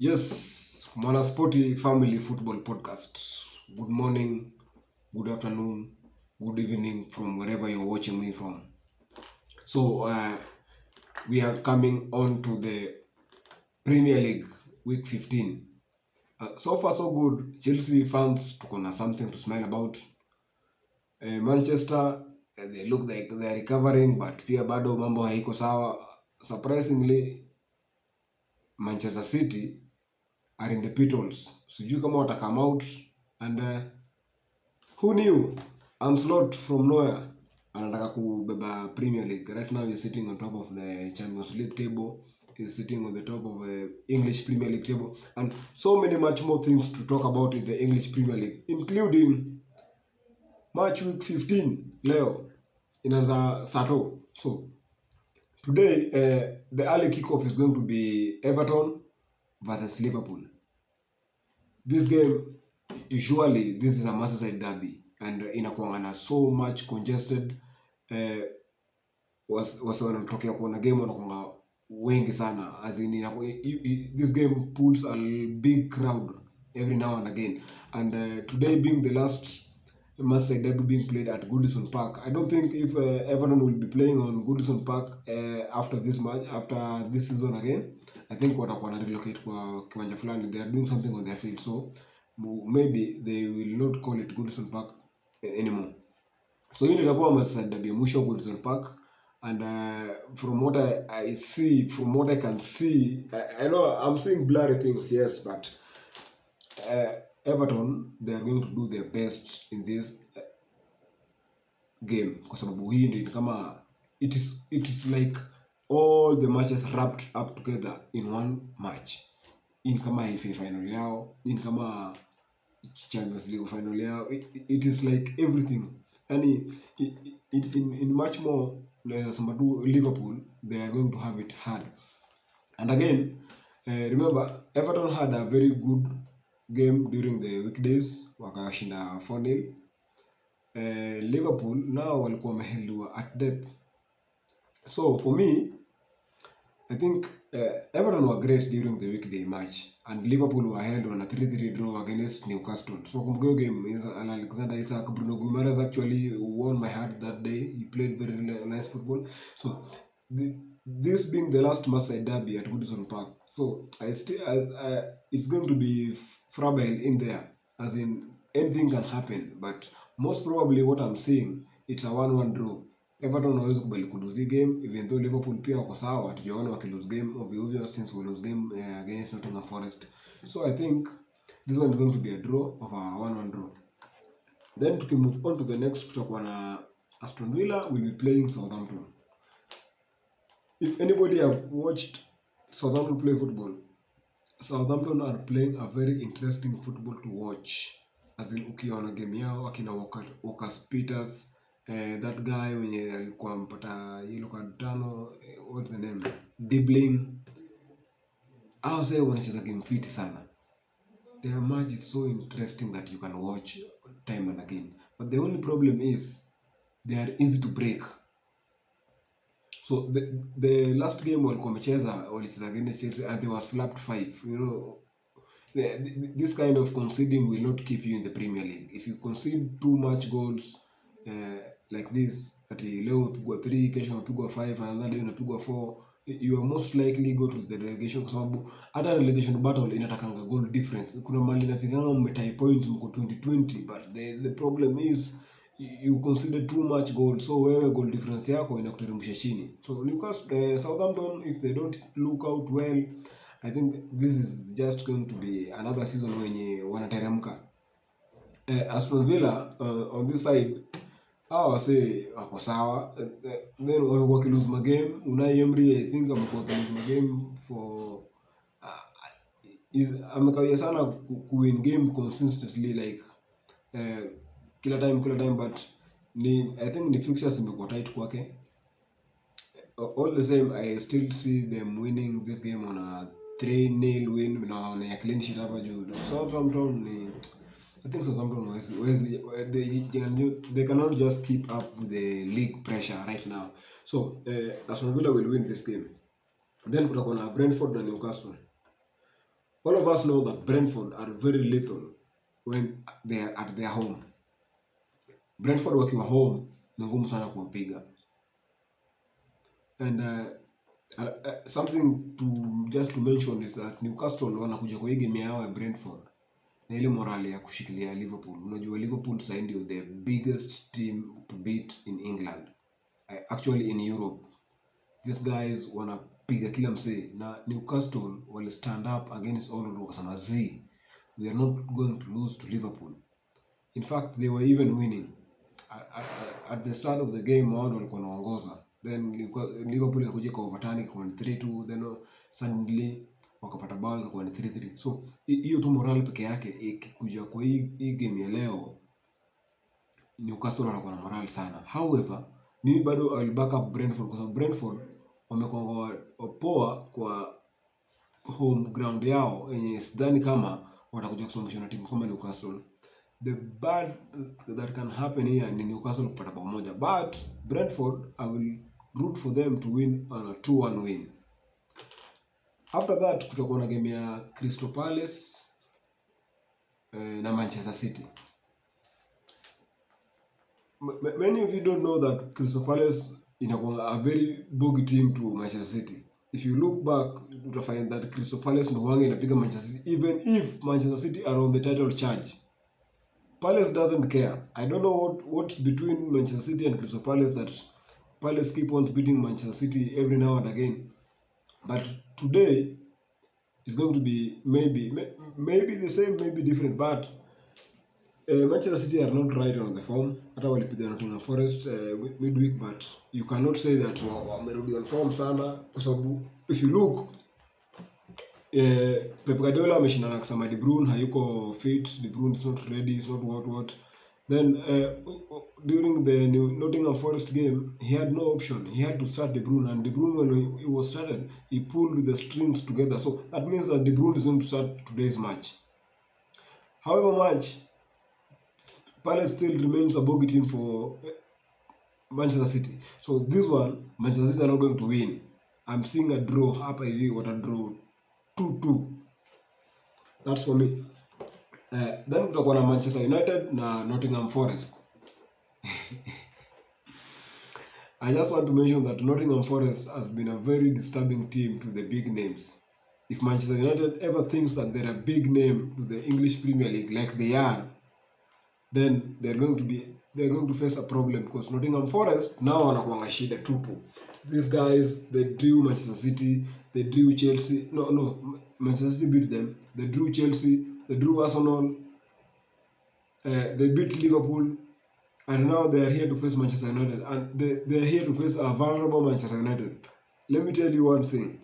Yes, Mwanaspoti Family Football Podcast. Good morning, good afternoon, good evening from wherever you're watching me from. So, we are coming on to the Premier League Week 15. So far, so good. Chelsea fans tuko na something to smile about. Manchester, they look like they are recovering, but pia bado mambo haiko sawa. Surprisingly, Manchester City are in the pitfalls. Sijui kama wata come out and who knew? Anslot from nowhere anataka kubeba Premier League. Right now he's sitting on top of the Champions League table. He's sitting on the top of the English Premier League table. And so many much more things to talk about in the English Premier League, including match week 15 leo inaanza Sato. So today the early kickoff is going to be Everton versus Liverpool. This game, usually this is a Merseyside derby and inakuanga na so much congested. Wase wanatokea kuona game wanakuanga wengi sana, as in this game pulls a big crowd every now and again. And today being the last Merseyside derby being played at Goodison Park, I don't think if Everton will be playing on Goodison Park after this match, after this season again. I think watakuwa na relocate kwa kiwanja fulani. They are doing something on their field, so maybe they will not call it Goodison Park anymore. So hii itakuwa Merseyside derby mwisho Goodison Park. And from what I see, from what I can see, I know I'm seeing blurry things, yes, but Everton, they are going to do their best in this game kwa sababu hii ndio kama it is like all the matches wrapped up together in one match. In kama FA final yao, in kama Champions League final yao, it is like everything. Yani in much more Liverpool, they are going to have it hard. And again, remember Everton had a very good game during the weekdays, wakashinda 4-0. Liverpool now walikuwa wameheldiwa at death. So for me, I think Everton were great during the weekday match, and Liverpool were held on a 3-3 draw against Newcastle. So kumbuka game is Alexander Isak, Bruno Guimaraes actually won my heart that day. He played very nice football. So this being the last Merseyside derby at Goodison Park, so it's going to be fragile in there, as in anything can happen. But most probably what I'm seeing, it's a 1-1 draw. Everton hawezi kubali kulose game, even though Liverpool pia wako sawa, tujaona wakilose game ovyo since we lose game against Nottingham Forest. So I think this one is going to be a draw of a 1-1 draw. Then to move on to the next, tutakuwa na Aston Villa will be playing Southampton. If anybody have watched Southampton play football, Southampton are playing a very interesting football to watch. As in ukiona game yao akina Walker Peters, that guy wenye alikuwa mpata yellow card tano, what's the name, Dibling, au say wanacheza game fit sana. Their match is so interesting that you can watch time and again, but the only problem is they are easy to break. So the last game walikuwa walicheza against Chelsea and they were slapped 5. You know, this kind of conceding will not keep you in the Premier League. If you concede too much goals like this, ati leo unapigwa 3, kesho unapigwa 5, another day unapigwa 4, you are most likely go to the relegation, kwa sababu hata relegation battle inatakanga goal difference. Kuna mali nafikanga mmetie points mko 2020, but the problem is you consider too much goal, so wewe goal difference yako inakuteremsha chini. So Newcastle, Southampton, if they don't look out well, I think this is just going to be another season wenye wanateremka. Aston Villa on this side, wase wako sawa. Then wamekuwa kilose my game. Unai Emery, I think amekuwa kilose my game for amekawia sana kuwin game consistently, like kila time, but I think the fixtures zimekuwa tight kwake. All the same, I still see them winning this game on a 3-0 win na on a clean sheet hapa juu. Southampton, I think Southampton they cannot just keep up with the league pressure right now. So Aston Villa will win this game. Then kutakuwa na Brentford na Newcastle. All of us know that Brentford are very lethal when they are at their home. Brentford wakiwa home ni ngumu sana kuwapiga. And something to mention is that Newcastle wanakuja kwa hii game yao ya Brentford na ile morale ya kushikilia Liverpool. Unajua Liverpool sasa ndio the biggest team to beat in England. Actually in Europe. These guys wanapiga kila msee na Newcastle will stand up against all wakasema we are not going to lose to Liverpool. In fact, they were even winning. At the start of the game wao walikuwa wanaongoza. Then Liverpool ikakuja kwa overturn kwa 3-2, then suddenly wakapata bao ikakuwa 3-3. So hiyo tu morale peke yake ikikuja kwa hii game ya leo, Newcastle wanakuwa na morale sana. However, mimi bado I will back up Brentford kwa sababu Brentford wamekuwa poa kwa home ground yao yenye sidhani kama watakuja kusomeshwa na timu kama Newcastle. The bad that can happen here ni Newcastle kupata bao moja, but Brentford I will root for them to win on a 2-1 win. After that kutakuwa na game ya Crystal Palace na Manchester City. Many of you don't know that Crystal Palace inakuwa a very big team to Manchester City. If you look back, you will find that Crystal Palace ndio wange inapiga Manchester City even if Manchester City are on the title charge. Palace doesn't care. I don't know what's between Manchester City and Crystal Palace that Palace keep on beating Manchester City every now and again. But today is going to be maybe the same, maybe different. But Manchester City are not right on the form. Hata walipiga Nottingham Forest midweek, but you cannot say that wamerudi on form sana kwa sababu if you look Pep Guardiola ameshindana kusema De Bruyne hayuko fit, De Bruyne is not ready, is not what. Then during the Nottingham Forest game, he had no option. He had to start De Bruyne, and De Bruyne when he was started, he pulled the strings together. So that means that De Bruyne is going to start today's match. However Palace still remains a bogey team for Manchester City. So this one, Manchester City are not going to win. I'm seeing a draw hapa hivi, what a draw 2-2. That's for me. Then kutakuwa na Manchester United na Nottingham Forest. I just want to mention that Nottingham Forest has been a very disturbing team to the big names. If Manchester United ever thinks that they're a big name to the English Premier League like they are, then they're going to face a problem because Nottingham Forest now wanakuanga shida tupu. These guys, they drew Manchester City, they drew Chelsea. No, Manchester City beat them. They drew Chelsea, they drew Arsenal, they beat Liverpool, and now they are here to face Manchester United, and they are here to face a vulnerable Manchester United. Let me tell you one thing.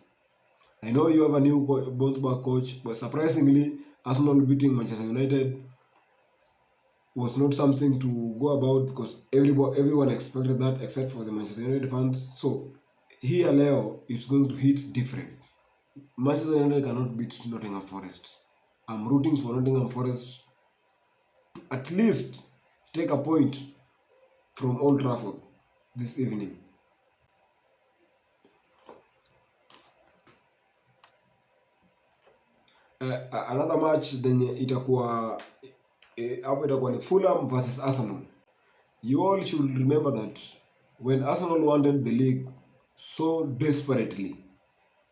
I know you have a new bounce-back coach, but surprisingly, Arsenal beating Manchester United was not something to go about because everyone expected that except for the Manchester United fans. So here Leo is going to hit different. Manchester United cannot beat Nottingham Forest. I'm rooting for Nottingham Forest to at least take a point from Old Trafford this evening. Another match then itakuwa ni Fulham versus Arsenal. You all should remember that when Arsenal wanted the league so desperately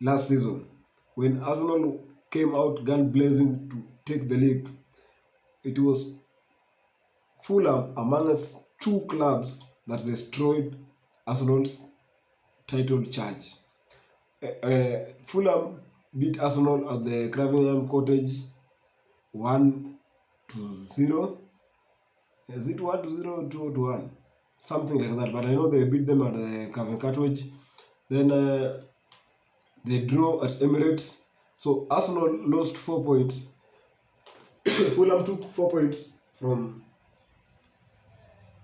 last season, when Arsenal came out gun blazing to take the league, it was Fulham amongst two clubs that destroyed Arsenal's title charge. Fulham beat Arsenal at the Cravenham Cottage 1-0. Is it 1-0 or 2-1? Something like that. But I know they beat them at the Cravenham Cottage. Then they draw at Emirates. So Arsenal lost 4 points. Fulham took 4 points from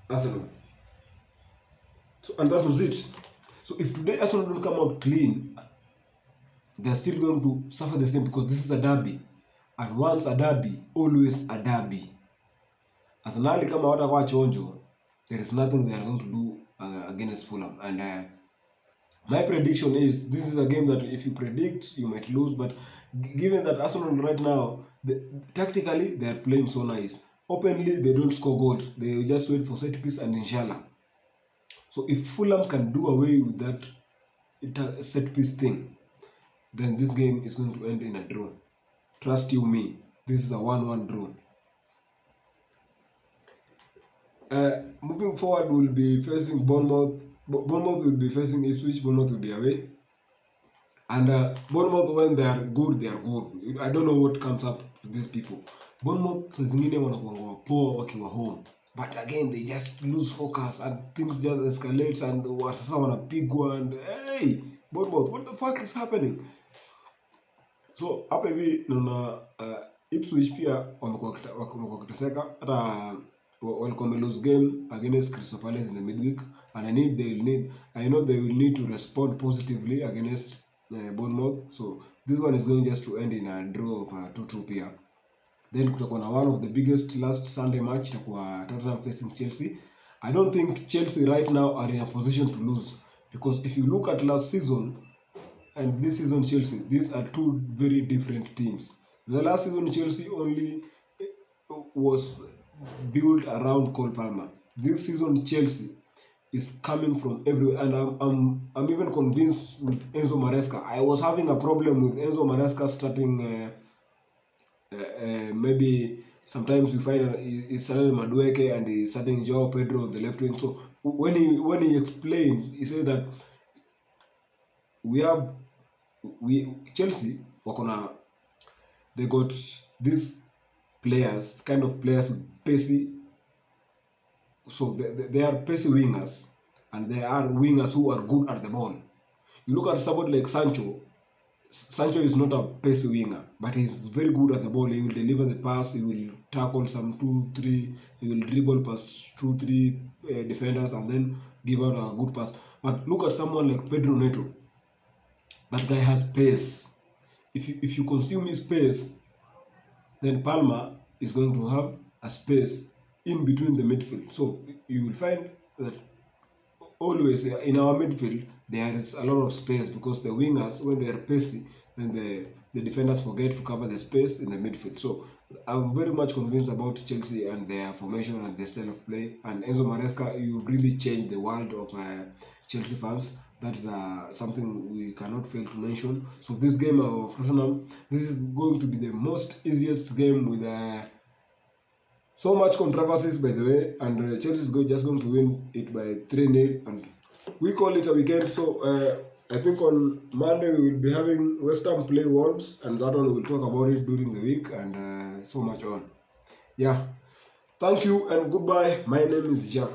Arsenal. So, and that was it. So if today Arsenal don't come out clean, they're still going to suffer the same because this is a derby. And once a derby, always a derby. Arsenal kama watakuwa chonjo, there is nothing they are going to do against Fulham. And My prediction is this is a game that if you predict, you might lose. But given that Arsenal right now, tactically they are playing so nice. Openly, they don't score goals. They just wait for set piece and inshallah. So if Fulham can do away with that set piece thing, then this game is going to end in a draw. Trust you me, this is a 1-1 draw. Moving forward, we'll be facing Bournemouth. Bournemouth will be facing Ipswich. Bournemouth will be away. And Bournemouth, when they are good, they are good. I don't know what comes up to these people. Bournemouth zingine wanakuwa poa wakiwa home, but again they just lose focus and things just escalate and sasa wanapigwa and hey, Bournemouth, what the fuck is happening? So hapa hivi naona Ipswich pia wamekuwa kiteseka, hata walikuwa lose game against Crystal Palace in the midweek, and I know they will need to respond positively against Bournemouth. So this one is going just to end in a draw of 2-2 pia. Then kutakuwa na one of the biggest last Sunday match itakuwa Tottenham facing Chelsea. I don't think Chelsea right now are in a position to lose, because if you look at last season and this season Chelsea, these are two very different teams. The last season Chelsea only was built around Cole Palmer. This season Chelsea is coming from everywhere, and I'm even convinced with Enzo Maresca. I was having a problem with Enzo Maresca starting maybe sometimes you find he's starting Madueke and he's starting Joao Pedro on the left wing. So when he explained, he said that Chelsea wakona, they got these players, kind of players with pacey. So they are pacey wingers, and they are wingers who are good at the ball. You look at somebody like Sancho. Sancho is not a pacey winger, but he's very good at the ball. He will deliver the pass, he will tackle some 2-3, he will dribble past 2-3 defenders and then give out a good pass. But look at someone like Pedro Neto. That guy has pace. If you consume his pace, then Palmer is going to have a space in between the midfield. So you will find that always in our midfield there is a lot of space, because the wingers, when they are pacey, then the defenders forget to cover the space in the midfield. So I'm very much convinced about Chelsea and their formation and their style of play. And Enzo Maresca, you've really changed the world of Chelsea fans. That's something we cannot fail to mention. So this game of Tottenham, this is going to be the most easiest game with so much controversies, by the way, and Chelsea is just going to win it by 3-0, and we call it a weekend. So I think on Monday we will be having West Ham play Wolves, and that one we will talk about it during the week, and so much on. Yeah, thank you and goodbye. My name is Jack.